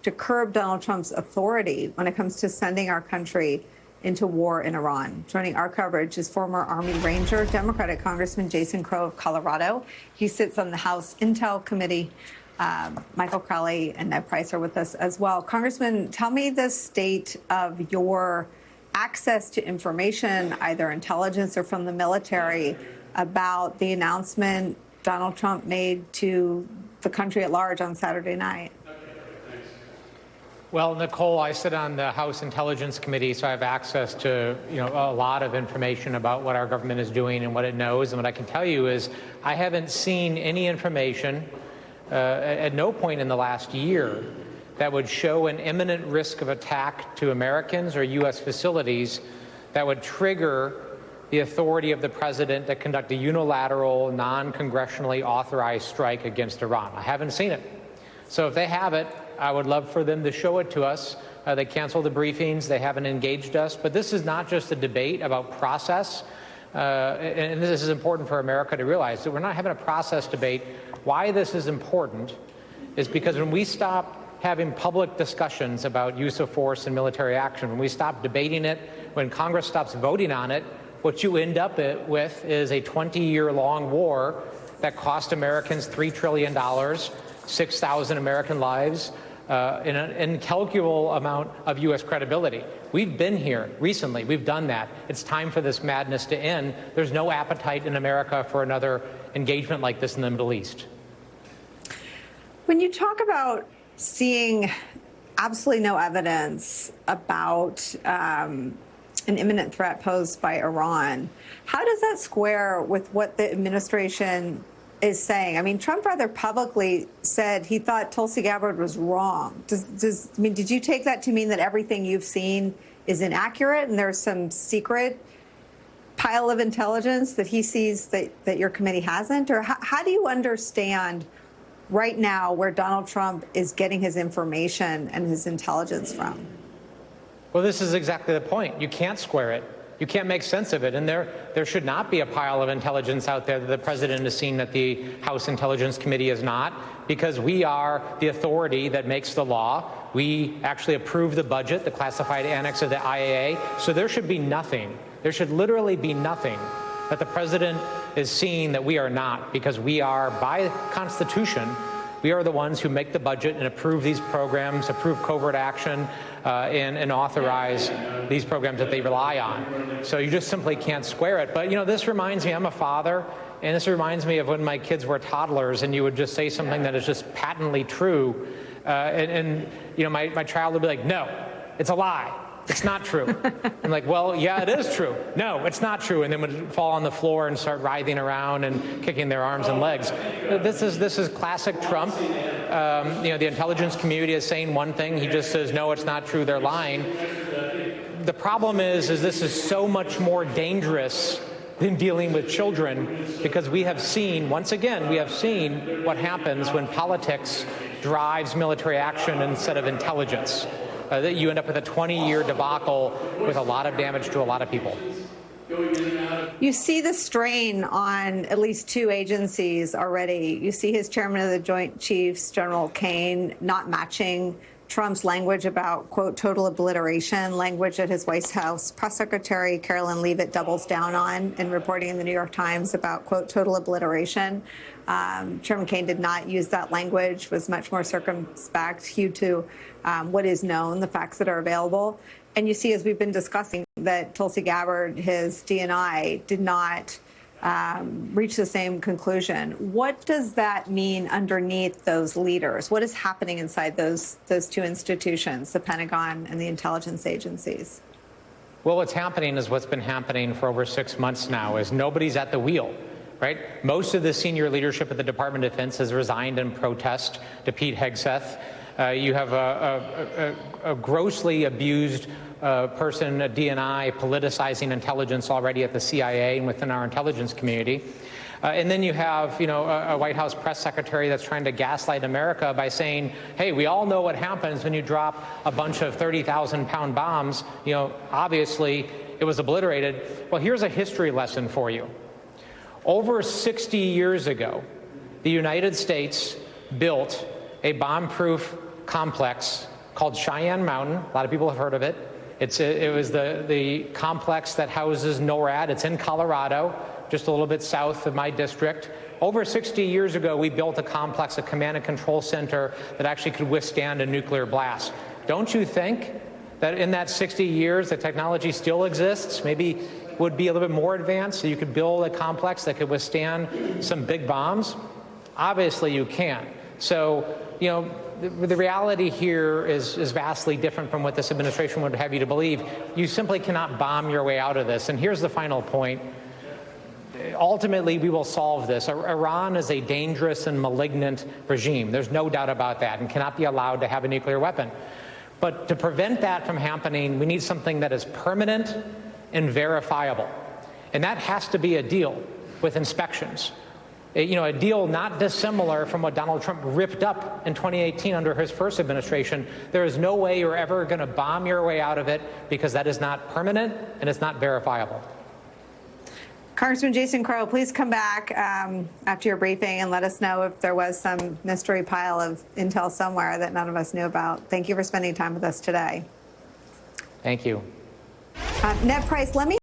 to curb Donald Trump's authority when it comes to sending our country into war in Iran. Joining our coverage is former Army Ranger, Democratic Congressman Jason Crow of Colorado. He sits on the House Intel Committee. Michael Crowley and Ned Price are with us as well. Congressman, tell me the state of your access to information, either intelligence or from the military, about the announcement Donald Trump made to the country at large on Saturday night. Well, Nicole, I sit on the House Intelligence Committee, so I have access to a lot of information about what our government is doing and what it knows. And what I can tell you is I haven't seen any information at no point in the last year that would show an imminent risk of attack to Americans or U.S. facilities that would trigger the authority of the president to conduct a unilateral, non-congressionally authorized strike against Iran. I haven't seen it. So if they have it, I would love for them to show it to us. They canceled the briefings. They haven't engaged us. But this is not just a debate about process. And this is important for America to realize that we're not having a process debate. Why this is important is because when we stop having public discussions about use of force and military action, when we stop debating it, when Congress stops voting on it, what you end up with is a 20-year-long war that cost Americans $3 trillion, 6,000 American lives, an incalculable amount of U.S. credibility. We've been here recently. We've done that. It's time for this madness to end. There's no appetite in America for another engagement like this in the Middle East. When you talk about seeing absolutely no evidence about an imminent threat posed by Iran, how does that square with what the administration is saying? I mean, Trump rather publicly said he thought Tulsi Gabbard was wrong. Did you take that to mean that everything you've seen is inaccurate and there's some secret pile of intelligence that he sees that your committee hasn't? Or how do you understand right now where Donald Trump is getting his information and his intelligence from? Well, this is exactly the point. You can't square it. You can't make sense of it. And there should not be a pile of intelligence out there that the president has seen that the House Intelligence Committee is not, because we are the authority that makes the law. We actually approve the budget, the classified annex of the IAA. So there should be nothing. There should literally be nothing that the president is seeing that we are not, because we are, by Constitution, we are the ones who make the budget and approve these programs, approve covert action, and authorize these programs that they rely on. So you just simply can't square it. But, this reminds me, I'm a father, and this reminds me of when my kids were toddlers and you would just say something that is just patently true. My child would be like, no, it's a lie. It's not true. I'm like, well, yeah, it is true. No, it's not true. And then would fall on the floor and start writhing around and kicking their arms and legs. This is classic Trump. The intelligence community is saying one thing. He just says, no, it's not true. They're lying. The problem is this is so much more dangerous than dealing with children, because we have seen, once again, what happens when politics drives military action instead of intelligence. That you end up with a 20-year debacle with a lot of damage to a lot of people. You see the strain on at least two agencies already. You see his chairman of the Joint Chiefs, General Kane, not matching Trump's language about, quote, total obliteration, language that his White House press secretary, Carolyn Leavitt, doubles down on in reporting in the New York Times about, quote, total obliteration. Chairman Kane did not use that language, was much more circumspect, hewed to what is known, the facts that are available. And you see, as we've been discussing, that Tulsi Gabbard, his DNI, did not reach the same conclusion. What does that mean underneath those leaders? What is happening inside those two institutions, the Pentagon and the intelligence agencies? Well, what's happening is what's been happening for over 6 months now, is nobody's at the wheel. Right? Most of the senior leadership at the Department of Defense has resigned in protest to Pete Hegseth. You have a grossly abused person, a DNI, politicizing intelligence already at the CIA and within our intelligence community. And then you have, a White House press secretary that's trying to gaslight America by saying, hey, we all know what happens when you drop a bunch of 30,000-pound bombs. Obviously, it was obliterated. Well, here's a history lesson for you. Over 60 years ago, the United States built a bomb-proof complex called Cheyenne Mountain. A lot of people have heard of it. It was the complex that houses NORAD. It's in Colorado, just a little bit south of my district. Over 60 years ago, we built a complex, a command and control center that actually could withstand a nuclear blast. Don't you think that in that 60 years, the technology still exists? Maybe would be a little bit more advanced, so you could build a complex that could withstand some big bombs? Obviously, you can't. So, you know, the reality here is vastly different from what this administration would have you to believe. You simply cannot bomb your way out of this. And here's the final point. Ultimately, we will solve this. Iran is a dangerous and malignant regime. There's no doubt about that, and cannot be allowed to have a nuclear weapon. But to prevent that from happening, we need something that is permanent and verifiable. And that has to be a deal with inspections. A deal not dissimilar from what Donald Trump ripped up in 2018 under his first administration. There is no way you're ever going to bomb your way out of it, because that is not permanent and it's not verifiable. Congressman Jason Crow, please come back after your briefing and let us know if there was some mystery pile of intel somewhere that none of us knew about. Thank you for spending time with us today. Thank you. Ned Price, let me